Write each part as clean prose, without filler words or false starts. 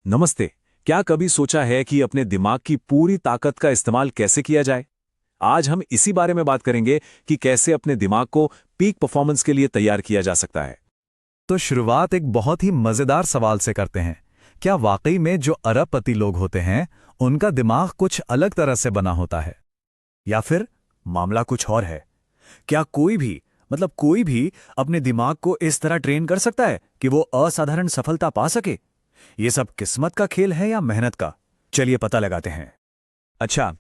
नमस्ते। क्या कभी सोचा है कि अपने दिमाग की पूरी ताकत का इस्तेमाल कैसे किया जाए? आज हम इसी बारे में बात करेंगे कि कैसे अपने दिमाग को पीक परफॉर्मेंस के लिए तैयार किया जा सकता है। तो शुरुआत एक बहुत ही मजेदार सवाल से करते हैं। क्या वाकई में जो अरबपति लोग होते हैं उनका दिमाग कुछ अलग तरह से बना होता है, या फिर मामला कुछ और है? क्या कोई भी अपने दिमाग को इस तरह ट्रेन कर सकता है कि वो असाधारण सफलता पा सके? ये सब किस्मत का खेल है या मेहनत का? चलिए पता लगाते हैं। अच्छा,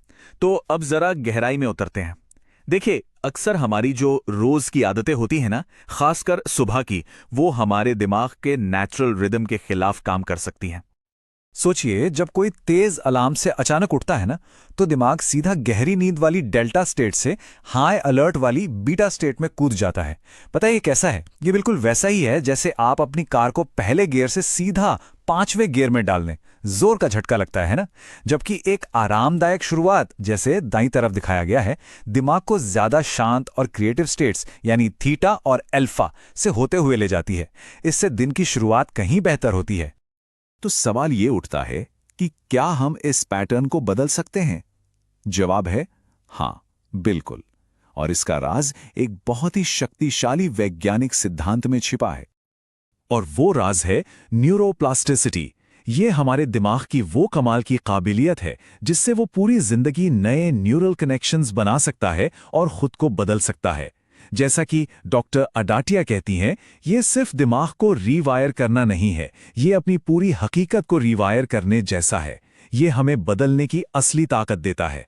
तो अब जरा गहराई में उतरते हैं। देखिए, अक्सर हमारी जो रोज की आदतें होती हैं ना, खासकर सुबह की, वो हमारे दिमाग के नेचुरल रिदम के खिलाफ काम कर सकती हैं। सोचिए, जब कोई तेज अलार्म से अचानक उठता है ना, तो दिमाग सीधा गहरी नींद वाली डेल्टा स्टेट से हाई अलर्ट वाली बीटा स्टेट में कूद जाता है। पता है ये कैसा है? ये बिल्कुल वैसा ही है जैसे आप अपनी कार को पहले गियर से सीधा 5वें गियर में डाल दें। जोर का झटका लगता है ना। जबकि एक आरामदायक शुरुआत, जैसे दाईं तरफ दिखाया गया है, दिमाग को ज्यादा शांत और क्रिएटिव स्टेट्स यानी थीटा और अल्फा से होते हुए ले जाती है। इससे दिन की शुरुआत कहीं बेहतर होती है। तो सवाल ये उठता है कि क्या हम इस पैटर्न को बदल सकते हैं? जवाब है हां, बिल्कुल। और इसका राज एक बहुत ही शक्तिशाली वैज्ञानिक सिद्धांत में छिपा है। और वो राज है न्यूरोप्लास्टिसिटी। ये हमारे दिमाग की वो कमाल की काबिलियत है जिससे वो पूरी जिंदगी नए न्यूरल कनेक्शंस बना सकता है और खुद को बदल सकता है। जैसा कि डॉक्टर अडाटिया कहती हैं, ये सिर्फ दिमाग को रीवायर करना नहीं है, ये अपनी पूरी हकीकत को रीवायर करने जैसा है। ये हमें बदलने की असली ताकत देता है।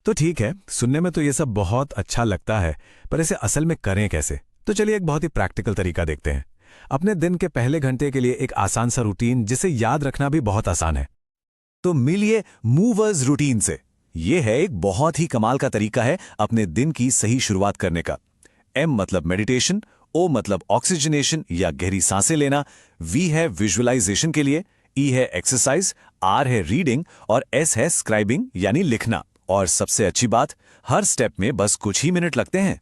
तो ठीक है, सुनने में तो ये सब बहुत अच्छा लगता है, पर इसे असल में करें कैसे? तो चलिए एक बहुत ही प्रैक्टिकल तरीका देखते हैं। अपने दिन के पहले घंटे के लिए एक आसान सा रूटीन जिसे याद रखना भी बहुत आसान है। तो मिलिए मूवर्स रूटीन से। यह है एक बहुत ही कमाल का तरीका है अपने दिन की सही शुरुआत करने का। एम मतलब मेडिटेशन, ओ मतलब ऑक्सीजनेशन या गहरी सांसें लेना, वी है विजुअलाइजेशन के लिए, ई है एक्सरसाइज, आर है रीडिंग और एस है स्क्राइबिंग यानी लिखना। और सबसे अच्छी बात, हर स्टेप में बस कुछ ही मिनट लगते हैं।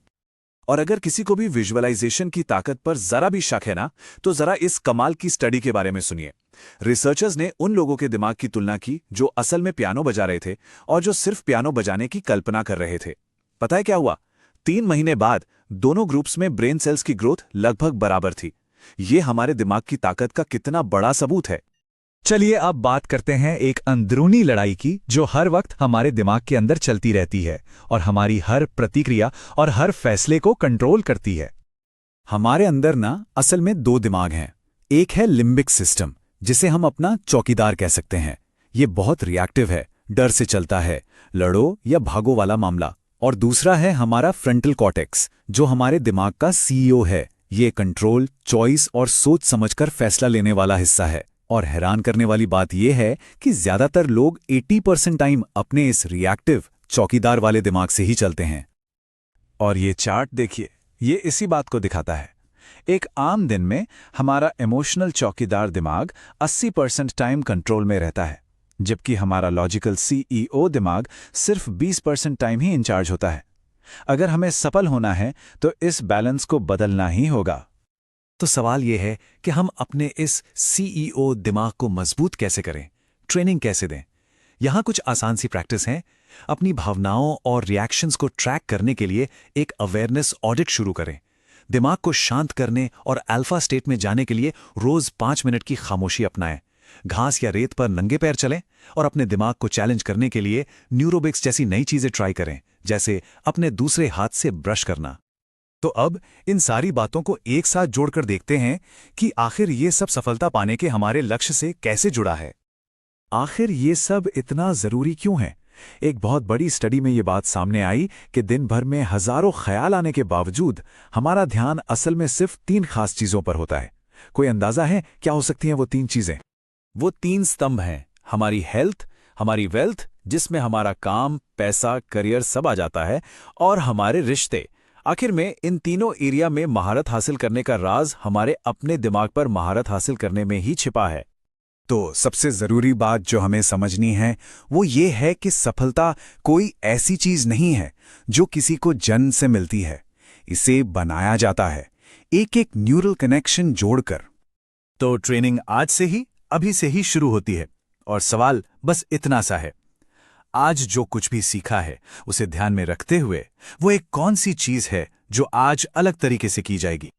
और अगर किसी को भी विजुअलाइजेशन की ताकत पर जरा भी शक है ना, तो जरा इस कमाल की स्टडी के बारे में सुनिए। रिसर्चर्स ने उन लोगों के दिमाग की तुलना की जो असल में पियानो बजा रहे थे और जो सिर्फ पियानो बजाने की कल्पना कर रहे थे। पता है क्या हुआ? 3 महीने बाद दोनों ग्रुप्स में ब्रेन सेल्स की ग्रोथ लगभग बराबर थी। यह हमारे दिमाग की ताकत का कितना बड़ा सबूत है। चलिए अब बात करते हैं एक अंदरूनी लड़ाई की जो हर वक्त हमारे दिमाग के अंदर चलती रहती है और हमारी हर प्रतिक्रिया और हर फैसले को कंट्रोल करती है। हमारे अंदर ना असल में 2 दिमाग हैं। एक है लिम्बिक सिस्टम, जिसे हम अपना चौकीदार कह सकते हैं। ये बहुत रिएक्टिव है, डर से चलता है, लड़ो या भागो वाला मामला। और दूसरा है हमारा फ्रंटल कॉर्टेक्स, जो हमारे दिमाग का सीईओ है। ये कंट्रोल, चॉइस और सोच समझकर फैसला लेने वाला हिस्सा है। और हैरान करने वाली बात यह है कि ज्यादातर लोग 80% टाइम अपने इस रिएक्टिव चौकीदार वाले दिमाग से ही चलते हैं। और ये चार्ट देखिए, ये इसी बात को दिखाता है। एक आम दिन में हमारा इमोशनल चौकीदार दिमाग 80% टाइम कंट्रोल में रहता है, जबकि हमारा लॉजिकल सीईओ दिमाग सिर्फ 20% टाइम ही इंचार्ज होता है। अगर हमें सफल होना है तो इस बैलेंस को बदलना ही होगा। तो सवाल यह है कि हम अपने इस सीईओ दिमाग को मजबूत कैसे करें, ट्रेनिंग कैसे दें? यहां कुछ आसान सी प्रैक्टिस है। अपनी भावनाओं और रिएक्शंस को ट्रैक करने के लिए एक अवेयरनेस ऑडिट शुरू करें। दिमाग को शांत करने और अल्फा स्टेट में जाने के लिए रोज 5 मिनट की खामोशी अपनाएं। घास या रेत पर नंगे पैर चलें और अपने दिमाग को चैलेंज करने के लिए न्यूरोबिक्स जैसी नई चीजें ट्राई करें, जैसे अपने दूसरे हाथ से ब्रश करना। तो अब इन सारी बातों को एक साथ जोड़कर देखते हैं कि आखिर ये सब सफलता पाने के हमारे लक्ष्य से कैसे जुड़ा है। आखिर ये सब इतना जरूरी क्यों है? एक बहुत बड़ी स्टडी में ये बात सामने आई कि दिन भर में हजारों ख्याल आने के बावजूद हमारा ध्यान असल में सिर्फ 3 खास चीजों पर होता है। कोई अंदाजा है क्या हो सकती हैं वो 3 चीजें? वो 3 स्तंभ हैं, हमारी हेल्थ, हमारी वेल्थ, जिसमें हमारा काम, पैसा, करियर सब आ जाता है, और हमारे रिश्ते। आखिर में इन तीनों एरिया में महारत हासिल करने का राज हमारे अपने दिमाग पर महारत हासिल करने में ही छिपा है। तो सबसे जरूरी बात जो हमें समझनी है वो ये है कि सफलता कोई ऐसी चीज नहीं है जो किसी को जन्म से मिलती है। इसे बनाया जाता है, एक एक न्यूरल कनेक्शन जोड़कर। तो ट्रेनिंग आज से ही अभी से ही शुरू होती है और सवाल बस इतना सा है, आज जो कुछ भी सीखा है उसे ध्यान में रखते हुए वो एक कौन सी चीज है जो आज अलग तरीके से की जाएगी।